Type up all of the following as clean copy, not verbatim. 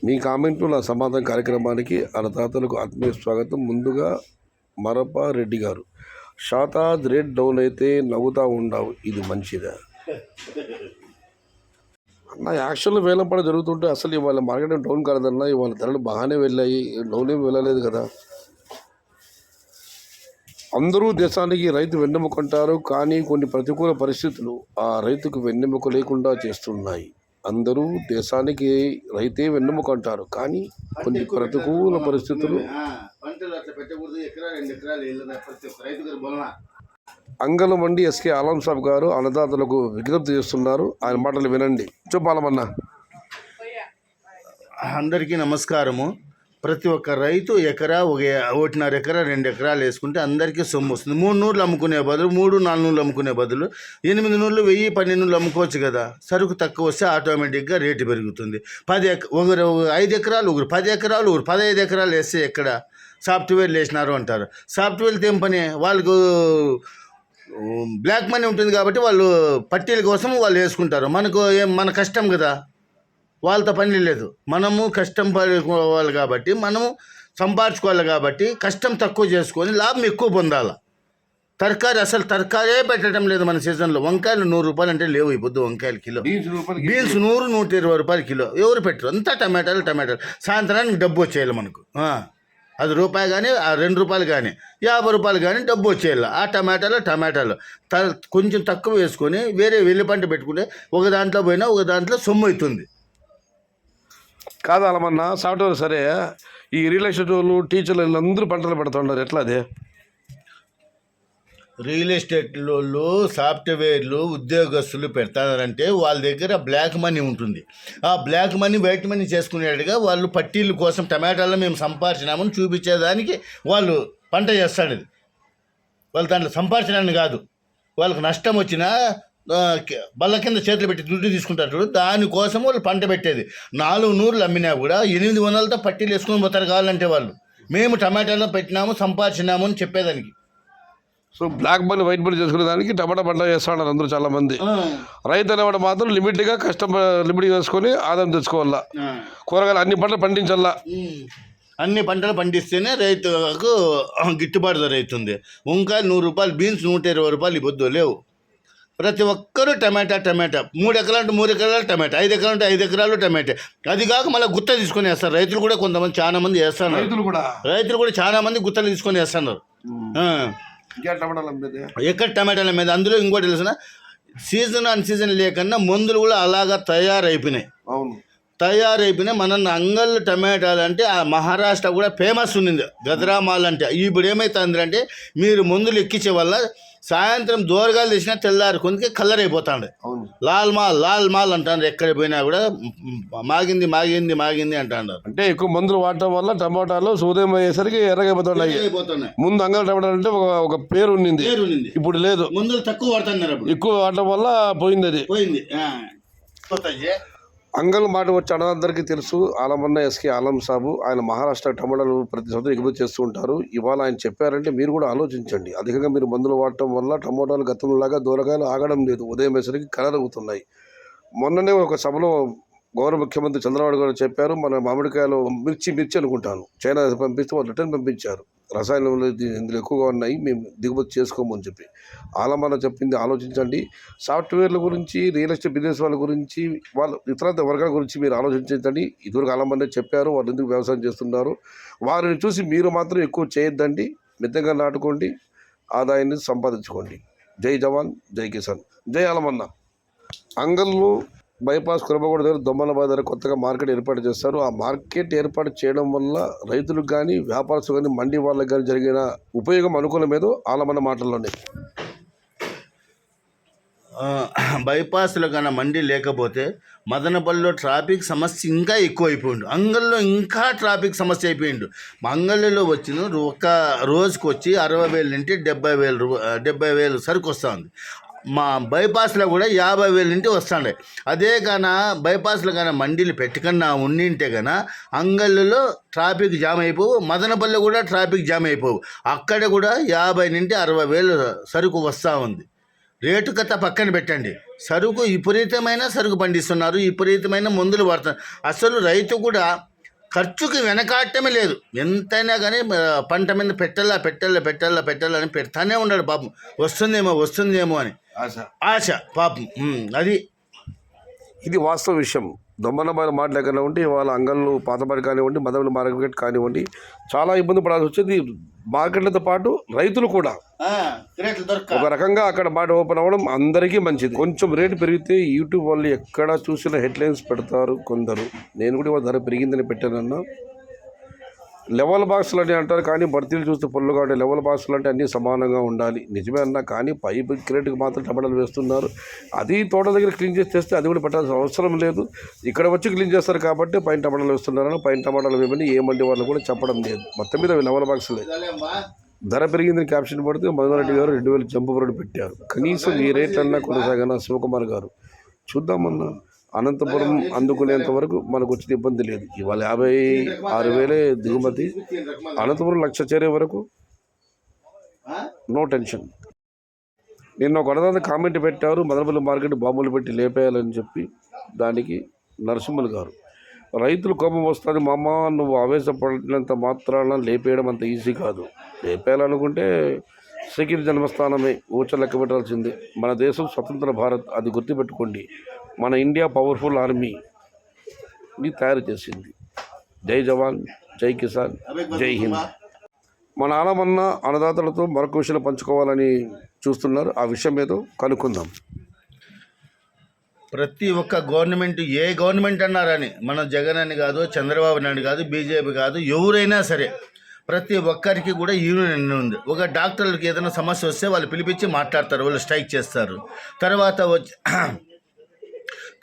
మీ కామెంట్లు నా సమాధాన కార్యక్రమానికి అన్నదాతలకు ఆత్మీయ స్వాగతం. ముందుగా మరప రెడ్డి గారు, షాతాద్ రేట్ డౌన్ అయితే నవ్వుతా ఉండవు, ఇది మంచిదా అన్న? యాక్షన్లు వేలంపడ జరుగుతుంటే అసలు ఇవాళ మార్కెట్ డౌన్ కాదన్నా, ఇవాళ ధరలు బాగానే వెళ్ళాయి, డౌన్ ఏమి వెళ్ళలేదు కదా. అందరూ దేశానికి రైతు వెన్నెముక అంటారు, కానీ కొన్ని ప్రతికూల పరిస్థితులు ఆ రైతుకు వెన్నెముక లేకుండా చేస్తున్నాయి. అందరూ దేశానికి రైతే వెన్నెముక అంటారు, కానీ కొన్ని ప్రతికూల పరిస్థితులు అంగల మండి ఎస్కే ఆలం సాబ్ గారు అన్నదాతలకు విజ్ఞప్తి చేస్తున్నారు. ఆయన మాటలు వినండి. చూపాలమన్నా. అందరికీ నమస్కారము. ప్రతి ఒక్క రైతు ఎకరా 1.5 ఎకరా 2 ఎకరాలు వేసుకుంటే అందరికీ సొమ్ము వస్తుంది. 3 నూర్లు అమ్ముకునే బదులు 3-4 నూర్లు అమ్ముకునే బదులు 8 నూర్లు 1000 12 నూర్లు అమ్ముకోవచ్చు కదా. సరుకు తక్కువ వస్తే ఆటోమేటిక్గా రేటు పెరుగుతుంది. 5 ఎకరాలు, 10 ఎకరాలు, 15 ఎకరాలు వేస్తే ఎక్కడ సాఫ్ట్వేర్లు వేసినారు అంటారు. సాఫ్ట్వేర్లు ఏం పని, వాళ్ళకు బ్లాక్ మనీ ఉంటుంది కాబట్టి వాళ్ళు పట్టీల కోసం వాళ్ళు వేసుకుంటారు. మన కష్టం కదా, వాళ్ళతో పని లేదు. మనము కష్టం పడుకోవాలి కాబట్టి, మనము సంపాదించుకోవాలి కాబట్టి కష్టం తక్కువ చేసుకొని లాభం ఎక్కువ పొందాలి. తరకారే పెట్టడం లేదు మన సీజన్లో. వంకాయలు 100 రూపాయలు అంటే లేవు ఈ పొద్దు. వంకాయలు కిలో, బీన్స్ 100-120 రూపాయలు కిలో. ఎవరు పెట్టరు, అంతా టమాటాలు. సాయంత్రానికి డబ్బు వచ్చేయాలి మనకు. అది రూపాయి కానీ, ఆ 2 రూపాయలు కానీ, 50 రూపాయలు కానీ డబ్బు వచ్చేయాలి. ఆ టమాటాలు కొంచెం తక్కువ వేసుకొని వేరే వెల్లి పంట పెట్టుకుంటే ఒక దాంట్లో పోయినా ఒక దాంట్లో సొమ్ము అవుతుంది. కాదు అలమన్నా, సాఫ్ట్వేర్ సరే, ఈ రియల్ ఎస్టేట్ వాళ్ళు, టీచర్లు అందరూ పంటలు పెడుతున్నారు, ఎట్లా అదే? రియల్ ఎస్టేట్లో సాఫ్ట్వేర్లు ఉద్యోగస్తులు పెడతారంటే వాళ్ళ దగ్గర బ్లాక్ మనీ ఉంటుంది. ఆ బ్లాక్ మనీ వైట్ మనీ చేసుకునేట్టుగా వాళ్ళు పట్టీల కోసం టమాటాలో మేము సంపాదించినామని చూపించేదానికి వాళ్ళు పంట చేస్తాడు. ఇది వాళ్ళు దాంట్లో సంపాదించడాన్ని కాదు, వాళ్ళకి నష్టం వచ్చినా బల్ల కింద చేతులు పెట్టి దుడ్డు తీసుకుంటారు. దానికోసం వాళ్ళు పంట పెట్టేది. 4 నూర్లు అమ్మినా కూడా 800తో పట్టీలు వేసుకొని పోతారు కావాలంటే వాళ్ళు. మేము టమాటాలో పెట్టినాము, సంపాదించినాము అని చెప్పేదానికి. So black money white money చేసుకునే దానికి టమాటా పంట చేస్తున్నారు అందరూ చాలా మంది. రైతు అనేవాడు మాత్రం లిమిట్గా లిమిట్ చేసుకొని ఆదాయం తెచ్చుకోవాలా. కూరగాయలు అన్ని పంటలు పండించాలా. అన్ని పంటలు పండిస్తేనే రైతుకు గిట్టుబాటు ధర అవుతుంది. వంకాయలు 100 రూపాయలు, బీన్స్ 120 రూపాయలు ఈ పొద్దు లేవు. ప్రతి ఒక్కరూ టమాటా 3 ఎకరాలు అంటే 3 ఎకరాలు టమాటా, 5 ఎకరాలు అంటే 5 ఎకరాలు టమాటా. అది కాక మళ్ళీ గుత్త తీసుకొని వేస్తారు. రైతులు కూడా కొంతమంది చాలా మంది వేస్తున్నారు. రైతులు కూడా చాలా మంది గుత్తలు తీసుకొని వేస్తున్నారు. ఎక్కడ టమాటాల మీద. అందులో ఇంకోటి తెలిసిన, సీజన్ అన్ సీజన్ లేకుండా మందులు కూడా అలాగా తయారైపోయినాయి. మన అంగళ్ళు టమాటాలు అంటే ఆ మహారాష్ట్ర కూడా ఫేమస్ ఉంది, గదరామాల్ అంటే. ఇప్పుడు ఏమవుతుంది అంటే, మీరు మందులు ఎక్కించే వల్ల సాయంత్రం దూరగాలు తెచ్చినా తెల్లారి కొందికి కలర్ అయిపోతాండే. లాల్ మాల్ అంటారు. ఎక్కడ పోయినా కూడా మాగింది అంటారు. అంటే ఎక్కువ మందులు వాడటం వల్ల టమాటాలు ఉదయం అయ్యేసరికి ఎర్రగైపోతున్నాయి. ముందు అంగళ టమాటాలు అంటే ఒక పేరు ఉన్నింది, ఇప్పుడు లేదు. మందులు తక్కువ వాడుతున్నారు, ఎక్కువ వాడటం వల్ల పోయింది. అది పోయింది. అంగల్ మాట వచ్చి అన్నదందరికీ తెలుసు. ఆలమన్న ఎస్కే ఆలం సాబు, ఆయన మహారాష్ట్ర టమాటాలు ప్రతి సంవత్సరం ఎగుమతి చేస్తూ ఉంటారు. ఇవాళ ఆయన చెప్పారంటే మీరు కూడా ఆలోచించండి. అధికంగా మీరు మందులు వాడటం వల్ల టమాటాలు గతంలాగా దూరగాయలు ఆగడం లేదు, ఉదయం వేసరికి కలర్ అవుతున్నాయి. మొన్ననే ఒక సభలో గౌరవ ముఖ్యమంత్రి చంద్రబాబు గారు చెప్పారు, మన మామిడికాయలు మిర్చి అనుకుంటాను చైనా పంపిస్తే వాళ్ళు రిటర్న్ పంపించారు. రసాయనాలు ఇందులో ఎక్కువగా ఉన్నాయి, మేము దిగుమతి చేసుకోమని చెప్పి. ఆలమన్న చెప్పింది ఆలోచించండి. సాఫ్ట్వేర్ల గురించి, రియల్ ఎస్టేట్ బిజినెస్ వాళ్ళ గురించి, వాళ్ళ ఇతర వర్గాల గురించి మీరు ఆలోచించండి. ఇదివరకు ఆలమన్నే చెప్పారు, వాళ్ళు ఎందుకు వ్యవసాయం చేస్తున్నారు. వారిని చూసి మీరు మాత్రం ఎక్కువ చేయొద్దండి. మితంగా నాటుకోండి, ఆదాయాన్ని సంపాదించుకోండి. జై జవాన్, జై కిసాన్, జై ఆలమన్న. అంగళ్ళు బైపాస్ కురబగూడ దగ్గర దొమ్మలబాద్ దగ్గర కొత్తగా మార్కెట్ ఏర్పాటు చేస్తారు. ఆ మార్కెట్ ఏర్పాటు చేయడం వల్ల రైతులకు కానీ, వ్యాపారస్తులు కానీ, మండి వాళ్ళకి కానీ జరిగిన ఉపయోగం అనుకూలమేదో ఆలమన్న మాటల్లోనే. బైపాస్లో కానీ మండి లేకపోతే మదనపల్లిలో ట్రాఫిక్ సమస్య ఇంకా ఎక్కువ అయిపోయిండు. అంగల్లో ఇంకా ట్రాఫిక్ సమస్య అయిపోయిండు. అంగళ్ళలో వచ్చిన ఒక రోజుకి వచ్చి 60,000 నుండి 70,000 సరుకు వస్తూ ఉంది. మా బైపాస్లో కూడా 50,000 నుండి వస్తుండే. అదే కానీ బైపాస్లో కానీ మండీలు పెట్టుకన్నా ఉండింటే కన్నా అంగళ్ళలో ట్రాఫిక్ జామ్ అయిపోవు, మదనపల్లి కూడా ట్రాఫిక్ జామ్ అయిపోవు. అక్కడ కూడా 50,000 నుండి 60,000 సరుకు వస్తూ ఉంది. రేటు కథ పక్కన పెట్టండి, సరుకు విపరీతమైన సరుకు పండిస్తున్నారు, విపరీతమైన మందులు వాడుతున్నారు. అసలు రైతు కూడా ఖర్చుకి వెనకాడటమే లేదు. ఎంతైనా కానీ పంట మీద పెట్టాలని పెడతానే ఉన్నాడు పాపం. వస్తుందేమో అని ఆశ పాపం. అది ఇది వాస్తవ విషయం. దొమ్మనమైన మాటలు ఎక్కడ ఉంటే వాళ్ళ అంగళ్ళు పాతబడి కానివ్వండి, మదనపల్లి మార్కెట్ కానివ్వండి, చాలా ఇబ్బంది పడాల్సి వచ్చేది. మార్కెట్లతో పాటు రైతులు కూడా రేట్లు దొరక ఒక రకంగా అక్కడ మాట ఓపెన్ అవ్వడం అందరికీ మంచిది. కొంచెం రేటు పెరిగితే యూట్యూబ్ వాళ్ళు ఎక్కడ చూసిన హెడ్లైన్స్ పెడతారు కొందరు. నేను కూడా ఇవాళ ధర పెరిగిందని పెట్టానన్నా. లెవెల్ బాక్సులు అని అంటారు, కానీ భర్తీలు చూస్తే పొల్లుగా ఉంటే లెవెల్ బాక్సులు అంటే అన్నీ సమానంగా ఉండాలి. నిజమే అన్నా, కానీ పైపు క్రేట్కి మాత్రం టమాటాలు వేస్తున్నారు. అది తోట దగ్గర క్లీన్ చేసి తెస్తే అది కూడా పెట్టాల్సిన అవసరం లేదు. ఇక్కడ వచ్చి క్లీన్ చేస్తారు కాబట్టి పైన టమాటాలు వేస్తున్నారని, పైన టమాటాలు వేయమని ఏ మండి వాళ్ళు కూడా చెప్పడం లేదు. మొత్తం మీద లెవెల్ బాక్సులే. ధర పెరిగిందని క్యాప్షన్ పడితే మధురెడ్డి గారు 2000 జంపు పెట్టారు. కనీసం ఈ రేట్లన్నా కొనసాగన శివకుమార్ గారు చూద్దామన్నా. అనంతపురం అందుకునేంత వరకు మనకు వచ్చిన ఇబ్బంది లేదు. ఇవాళ 56,000 దిగుమతి. అనంతపురం 1,00,000 చేరే వరకు నో టెన్షన్. నిన్న ఒక అన్నదాత కామెంట్ పెట్టారు, మదనపల్లి మార్కెట్ బాంబులు పెట్టి లేపేయాలని చెప్పి. దానికి నరసింహులు గారు, రైతులు కోపం వస్తుంది మామ, నువ్వు ఆవేశపడినంత మాత్రాన లేపేయడం అంత ఈజీ కాదు. లేపేయాలనుకుంటే శ్రీకృష్ణ జన్మస్థానమే ఊచ లెక్క పెట్టాల్సిందే. మన దేశం స్వతంత్ర భారత్, అది గుర్తుపెట్టుకోండి. మన ఇండియా పవర్ఫుల్ ఆర్మీని తయారు చేసింది. జై జవాన్, జై కిసాన్, జై హింద్. మన ఆలమన్న అన్నదాతలతో మరొక విషయం పంచుకోవాలని చూస్తున్నారు. ఆ విషయం ఏదో కనుక్కుందాం. ప్రతి ఒక్క గవర్నమెంట్, ఏ గవర్నమెంట్ అన్నారని, మన జగన్ అని కాదు, చంద్రబాబు నాయుడు కాదు, బీజేపీ కాదు, ఎవరైనా సరే ప్రతి ఒక్కరికి కూడా యూనియన్ ఉంది. ఒక డాక్టర్లకి ఏదైనా సమస్య వస్తే వాళ్ళు పిలిపించి మాట్లాడతారు, వాళ్ళు స్ట్రైక్ చేస్తారు.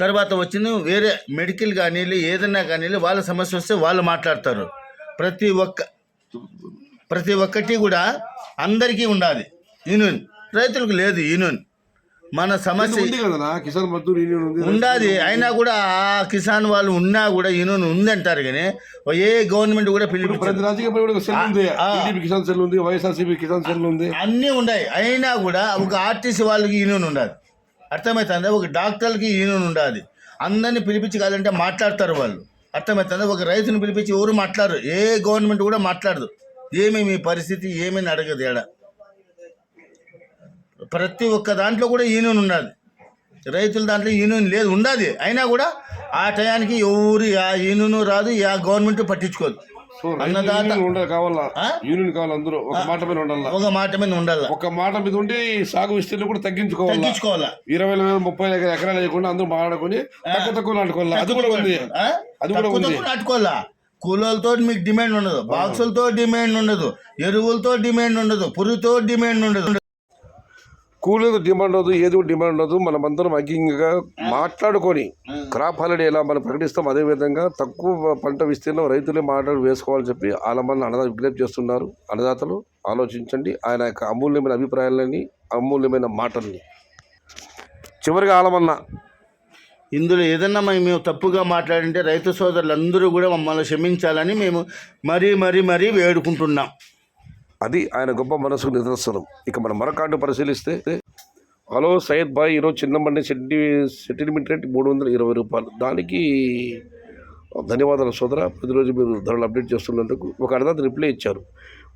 తర్వాత వచ్చిన వేరే మెడికల్ కానీ ఏదైనా కానీ వాళ్ళ సమస్య వస్తే వాళ్ళు మాట్లాడతారు. ప్రతి ఒక్కటి కూడా అందరికీ ఉండాలి యూనియన్. రైతులకు లేదు యూనియన్. మన సమస్య కిసాన్ మజ్దూర్ యూనియన్ ఉండాలి. అయినా కూడా ఆ కిసాన్ వాళ్ళు ఉన్నా కూడా యూనియన్ ఉంది అంటారు. కానీ ఏ గవర్నమెంట్ కూడా అన్నీ ఉన్నాయి. అయినా కూడా ఒక ఆర్టీసీ వాళ్ళకి యూనియన్ ఉండాలి. అర్థమవుతుందా? ఒక డాక్టర్లకి యూనియన్ ఉండాలి. అందరినీ పిలిపించి కాదంటే మాట్లాడతారు వాళ్ళు. అర్థమవుతుందా? ఒక రైతుని పిలిపించి ఎవరు మాట్లాడరు. ఏ గవర్నమెంట్ కూడా మాట్లాడదు. ఏమి మీ పరిస్థితి ఏమని అడగదు. ఏడ ప్రతి ఒక్క దాంట్లో కూడా యూనియన్ ఉండాలి. రైతుల దాంట్లో యూనియన్ లేదు, ఉండాలి. అయినా కూడా ఆ టయానికి ఎవరు ఆ యూనియన్ రాదు, ఆ గవర్నమెంట్ పట్టించుకోదు. అన్నదాత యూనియన్ కావాలి. అందరూ ఒక మాట మీద ఉండాలి. ఒక మాట మీద ఉండి సాగు విస్తీర్ణం కూడా తగ్గించుకోవాలి. 20,000 30,000 ఎకరాలు లేకుండా అందరూ మాట్లాడుకుని తక్కువ నాటుకోవాలి. అది కూడా ఉంది. నాటుకోవాలా. కూలీలతో మీకు డిమాండ్ ఉండదు, బాక్సులతో డిమాండ్ ఉండదు, ఎరువులతో డిమాండ్ ఉండదు, పురుగుతో డిమాండ్ ఉండదు. కూలీతో డిమాండ్ ఉండదు, ఏది డిమాండ్ ఉండదు. మనమందరం ఐక్యంగా మాట్లాడుకొని క్రాప్ హాలిడే ఎలా మనం ప్రకటిస్తాం, అదేవిధంగా తక్కువ పంట విస్తీర్ణం రైతులే వేసుకోవాలని చెప్పి ఆలమన్న అన్నదాత విజ్ఞప్తి చేస్తున్నారు. అన్నదాతలు ఆలోచించండి ఆయన యొక్క అమూల్యమైన అభిప్రాయాలని, అమూల్యమైన మాటల్ని. చివరిగా ఆలమన్న, ఇందులో ఏదన్నా మేము తప్పుగా మాట్లాడింటే రైతు సోదరులందరూ కూడా మమ్మల్ని క్షమించాలని మేము మరీ వేడుకుంటున్నాం. అది ఆయన గొప్ప మనసుకు నిదర్శనం. ఇక మనం మరొక కార్డు పరిశీలిస్తే, హలో సయ్యద్ భాయ్, ఈరోజు చిన్న బండి సెటిల్మెంట్ రేట్ 320 రూపాయలు. దానికి ధన్యవాదాలు సోదర. ప్రతిరోజు మీరు ధరలు అప్డేట్ చేస్తున్నందుకు. ఒక అన్నదాత రిప్లై ఇచ్చారు,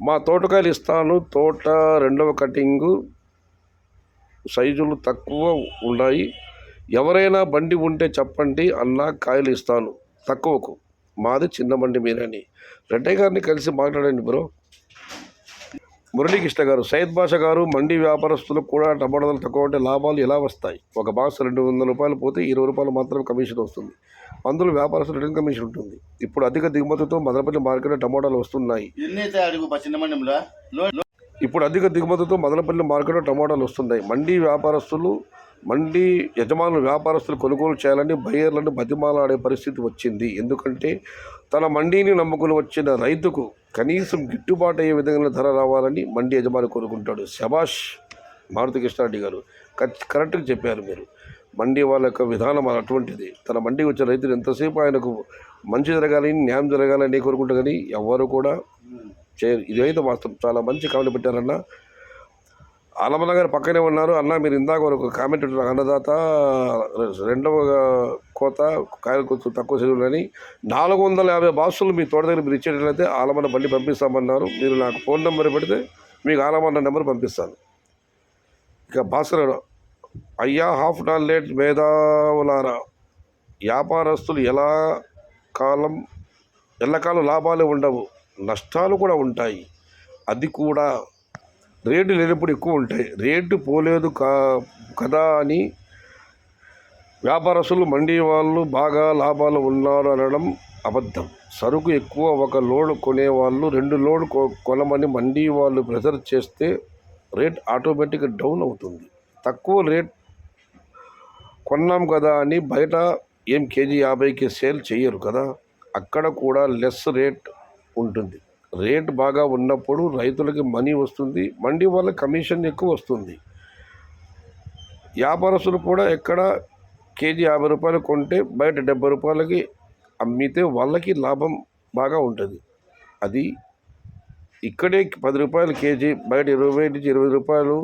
మా తోటకాయలు ఇస్తాను, తోట 2వ కటింగు, సైజులు తక్కువ ఉన్నాయి, ఎవరైనా బండి ఉంటే చెప్పండి అన్న, కాయలు ఇస్తాను తక్కువకు, మాది చిన్న బండి మీరని. రెడ్డయ్య గారిని కలిసి మాట్లాడండి బ్రో. మురళీకృష్ణ గారు, సయ్యద్ బాషా గారు, మండీ వ్యాపారస్తులకు కూడా టమాటాలు తక్కువ ఉంటే లాభాలు ఎలా వస్తాయి? ఒక బాక్స్ 200 రూపాయలు పోతే 20 రూపాయలు మాత్రమే కమిషన్ వస్తుంది. అందులో వ్యాపారస్తులు రిటర్న్ కమిషన్ ఉంటుంది. ఇప్పుడు అధిక దిగుమతితో మదనపల్లి మార్కెట్లో టమాటాలు వస్తున్నాయి. మండీ వ్యాపారస్తులు, మండీ యజమానులు వ్యాపారస్తులు కొనుగోలు చేయాలని బయ్యర్లను బతిమాలాడే పరిస్థితి వచ్చింది. ఎందుకంటే తన మండీని నమ్ముకుని వచ్చిన రైతుకు కనీసం గిట్టుబాటు అయ్యే విధంగా ధర రావాలని మండీ యజమాని కోరుకుంటాడు. శభాష్ మారుతి కృష్ణారెడ్డి గారు, కరెక్ట్గా చెప్పారు మీరు. మండీ వాళ్ళ యొక్క విధానం అటువంటిది. తన మండీకి వచ్చిన రైతులు ఎంతసేపు ఆయనకు మంచి జరగాలని, న్యాయం జరగాలని కోరుకుంటారు, కానీ ఎవరు కూడా చేయరు. ఇదైతే వాస్తవం. చాలా మంచి కామెంట్ పెట్టారన్న. ఆలమన్న గారు పక్కనే ఉన్నారు. అన్న మీరు ఇందాక ఒక కామెంట్ పెట్టారు, అన్నదాత రెండవ కోత కాయలు కొంచెం తక్కువ సైజులని 450 బాక్సులు మీ తోట దగ్గర మీరు ఇచ్చేటట్లయితే ఆలమన్న బండి పంపిస్తామన్నారు. మీరు నాకు ఫోన్ నెంబర్ పెడితే మీకు ఆలమన్న నెంబర్ పంపిస్తాను. ఇక భాస్కర్ గారు, అయ్యా హాఫ్ నాలెడ్జ్ మేధావులారా, వ్యాపారస్తులు ఎల్లకాలం లాభాలే ఉండవు, నష్టాలు కూడా ఉంటాయి. అది కూడా రేటు లేనప్పుడు ఎక్కువ ఉంటాయి. రేటు పోలేదు కదా అని వ్యాపారస్తులు మండీ వాళ్ళు బాగా లాభాలు ఉన్నారు అనడం అబద్ధం. సరుకు ఎక్కువ ఒక లోడ్ కొనేవాళ్ళు 2 లోడ్ కొనమని మండీ వాళ్ళు ప్రెజర్ చేస్తే రేట్ ఆటోమేటిక్గా డౌన్ అవుతుంది. తక్కువ రేట్ కొన్నాం కదా అని బయట ఏం కేజీ 50కి సేల్ చేయరు కదా, అక్కడ కూడా లెస్ రేట్ ఉంటుంది. రేట్ బాగా ఉన్నప్పుడు రైతులకి మనీ వస్తుంది, మండీ వాళ్ళకి కమిషన్ ఎక్కువ వస్తుంది. వ్యాపారస్తులు కూడా ఎక్కడ కేజీ 50 రూపాయలు కొంటే బయట 70 రూపాయలకి అమ్మితే వాళ్ళకి లాభం బాగా ఉంటుంది. అది ఇక్కడే 10 రూపాయలు కేజీ, బయట 20 నుంచి 20 రూపాయలు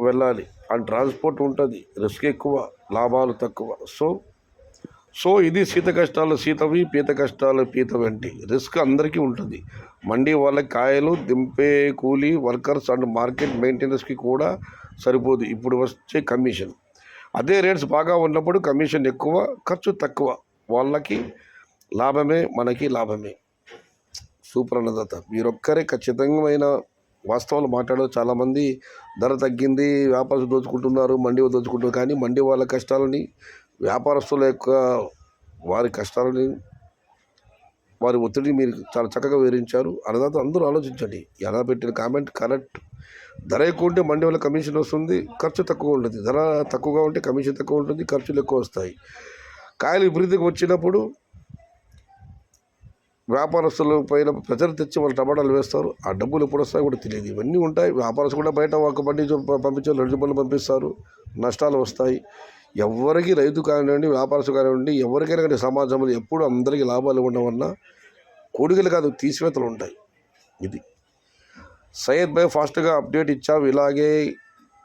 వెళ్ళాలి. అండ్ ట్రాన్స్పోర్ట్ ఉంటుంది, రిస్క్ ఎక్కువ, లాభాలు తక్కువ. సో ఇది శీత కష్టాలు శీతవి, పీత కష్టాలు పీతవంటి. రిస్క్ అందరికీ ఉంటుంది. మండీ వాళ్ళకి కాయలు దింపే కూలీ, వర్కర్స్ అండ్ మార్కెట్ మెయింటెనెన్స్కి కూడా సరిపోదు ఇప్పుడు వచ్చే కమిషన్. అదే రేట్స్ బాగా ఉన్నప్పుడు కమిషన్ ఎక్కువ, ఖర్చు తక్కువ. వాళ్ళకి లాభమే, మనకి లాభమే. సూపర్ అన్నదాత, మీరొక్కరే ఖచ్చితమైన వాస్తవాలు మాట్లాడారు. చాలామంది ధర తగ్గింది, వ్యాపారస్తులు దోచుకుంటున్నారు, మండీ వాళ్ళు దోచుకుంటున్నారు. కానీ మండీ వాళ్ళ కష్టాలని, వ్యాపారస్తుల యొక్క వారి కష్టాలని, వారి ఒత్తిడిని మీరు చాలా చక్కగా వివరించారు. అన్నదాత అందరూ ఆలోచించండి. ఎలా పెట్టిన కామెంట్ కరెక్ట్. ధర ఎక్కువ ఉంటే మండీ వాళ్ళ కమిషన్ వస్తుంది, ఖర్చు తక్కువ ఉంటుంది. ధర తక్కువగా ఉంటే కమిషన్ తక్కువ ఉంటుంది, ఖర్చులు ఎక్కువ వస్తాయి. కాయలు విపరీతంగా వచ్చినప్పుడు వ్యాపారస్తుల పైన ప్రెజర్ తెచ్చి వాళ్ళు టమాటాలు వేస్తారు. ఆ డబ్బులు ఎప్పుడు వస్తాయో కూడా తెలియదు. ఇవన్నీ ఉంటాయి. వ్యాపారస్తులు కూడా బయట ఒక బండి పంపించారు, 2 బండ్లు పంపిస్తారు, నష్టాలు వస్తాయి. ఎవరికి, రైతు కానివ్వండి, వ్యాపారస్తులు కానివ్వండి, ఎవరికైనా కానీ సమాజంలో ఎప్పుడు అందరికీ లాభాలు ఇవ్వడం వల్ల కోడికలు కాదు తీసివేతలు ఉంటాయి. ఇది సయ్యద్ భాయ్ ఫాస్ట్గా అప్డేట్ ఇచ్చావు, ఇలాగే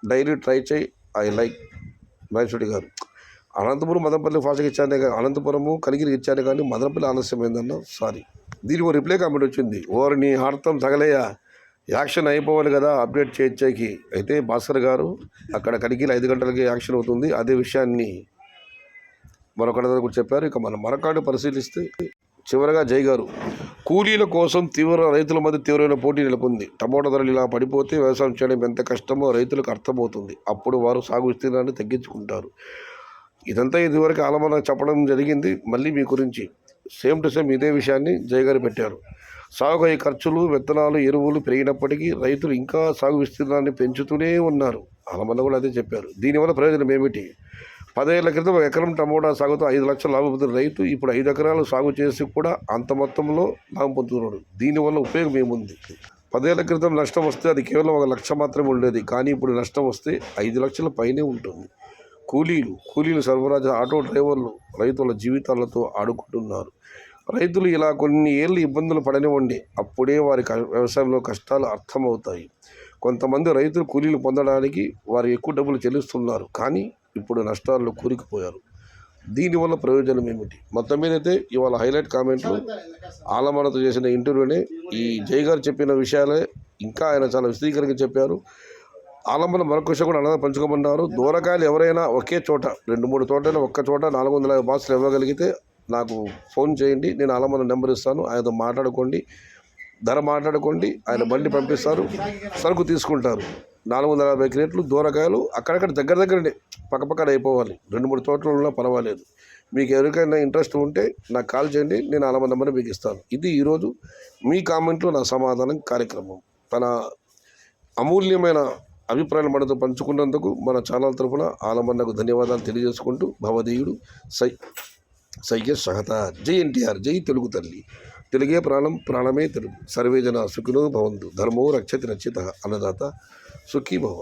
డైలీ ట్రై చేయి. ఐ లైక్ నాయచుడి గారు. అనంతపురం మదనపల్లి ఫాస్ట్గా ఇచ్చానే కానీ, అనంతపురము కలిగిరి ఇచ్చానే కానీ మదనపల్లి ఆలస్యమైందన్న, సారీ. దీనికి ఒక రిప్లై కామెంట్ వచ్చింది, ఓరిని అర్థం తగలయ్యా, యాక్షన్ అయిపోవాలి కదా అప్డేట్ చేయచ్చాకి. అయితే భాస్కర్ గారు అక్కడ కలిగిరి 5 గంటలకి యాక్షన్ అవుతుంది. అదే విషయాన్ని మరొక కూడా చెప్పారు. ఇక మనం మరొకటి పరిశీలిస్తే చివరగా జై గారు, కూలీల కోసం రైతుల మధ్య తీవ్రమైన పోటీ నెలకొంది. టమోటా ధరలు ఇలా పడిపోతే వ్యవసాయం చేయడం ఎంత కష్టమో రైతులకు అర్థమవుతుంది. అప్పుడు వారు సాగు విస్తీర్ణాన్ని తగ్గించుకుంటారు. ఇదంతా ఇదివరకు ఆలమన చెప్పడం జరిగింది. మళ్ళీ మీ గురించి సేమ్ టు సేమ్ ఇదే విషయాన్ని జై గారు పెట్టారు. సాగు అయ్యే ఖర్చులు, విత్తనాలు, ఎరువులు పెరిగినప్పటికీ రైతులు ఇంకా సాగు విస్తీర్ణాన్ని పెంచుతూనే ఉన్నారు. ఆలమన్న కూడా అదే చెప్పారు. దీనివల్ల ప్రయోజనం ఏమిటి? 10 ఏళ్ల క్రితం ఎకరం టమోటా సాగుతో 5 లక్షలు లాభం పొందిన రైతు ఇప్పుడు 5 ఎకరాలు సాగు చేసి కూడా అంత మొత్తంలో లాభం పొందుతున్నాడు. దీనివల్ల ఉపయోగం ఏముంది? 10 ఏళ్ల క్రితం నష్టం వస్తే అది కేవలం 1 లక్ష మాత్రమే ఉండేది. కానీ ఇప్పుడు నష్టం వస్తే 5 లక్షల పైనే ఉంటుంది. కూలీలు సర్వరాజు, ఆటో డ్రైవర్లు రైతుల జీవితాలతో ఆడుకుంటున్నారు. రైతులు ఇలా కొన్ని ఏళ్ళు ఇబ్బందులు పడనివ్వండి, అప్పుడే వారి వ్యవసాయంలో కష్టాలు అర్థమవుతాయి. కొంతమంది రైతులు కూలీలు పొందడానికి వారు ఎక్కువ డబ్బులు చెల్లిస్తున్నారు, కానీ ఇప్పుడు నష్టాల్లో కూరుకుపోయారు. దీనివల్ల ప్రయోజనం ఏమిటి? మొత్తం మీద అయితే ఇవాళ హైలైట్ కామెంట్లు ఆలమనతో చేసిన ఇంటర్వ్యూనే ఈ జై గారు చెప్పిన విషయాలే ఇంకా ఆయన చాలా విశదీకరంగా చెప్పారు. ఆలమన మరొక విషయం కూడా అన్నదా పంచుకోమన్నారు. దూరకాయలు ఎవరైనా ఒకే చోట 2-3 తోటలు ఒక్క చోట 450 బాక్సులు ఇవ్వగలిగితే నాకు ఫోన్ చేయండి, నేను ఆలమన నెంబర్ ఇస్తాను. ఆయనతో మాట్లాడుకోండి, ధర మాట్లాడుకోండి, ఆయన బండి పంపిస్తారు, సరుకు తీసుకుంటారు. 450 క్రేట్లు దూరకాయలు అక్కడక్కడ దగ్గరనే పక్కపక్కన అయిపోవాలి. 2-3 తోటలలో పర్వాలేదు. మీకు ఎవరికైనా ఇంట్రెస్ట్ ఉంటే నాకు కాల్ చేయండి, నేను ఆలమన నెంబర్ మీకు ఇస్తాను. ఇది ఈరోజు మీ కామెంట్లో నా సమాధానం కార్యక్రమం. తన అమూల్యమైన అభిప్రాయాలు మనతో పంచుకున్నందుకు మన ఛానల్ తరఫున ఆలమన్నకు ధన్యవాదాలు తెలియజేసుకుంటూ భవదీయుడు సైయద్ షహతార్. జై ఎన్టీఆర్, జై తెలుగు తల్లి. తెలుగే ప్రాణం, ప్రాణమే తెలుగు. సర్వేజన సుఖినో భవంతు. ధర్మో రక్షతి రక్షిత. అన్నదాత సుఖీ భవ.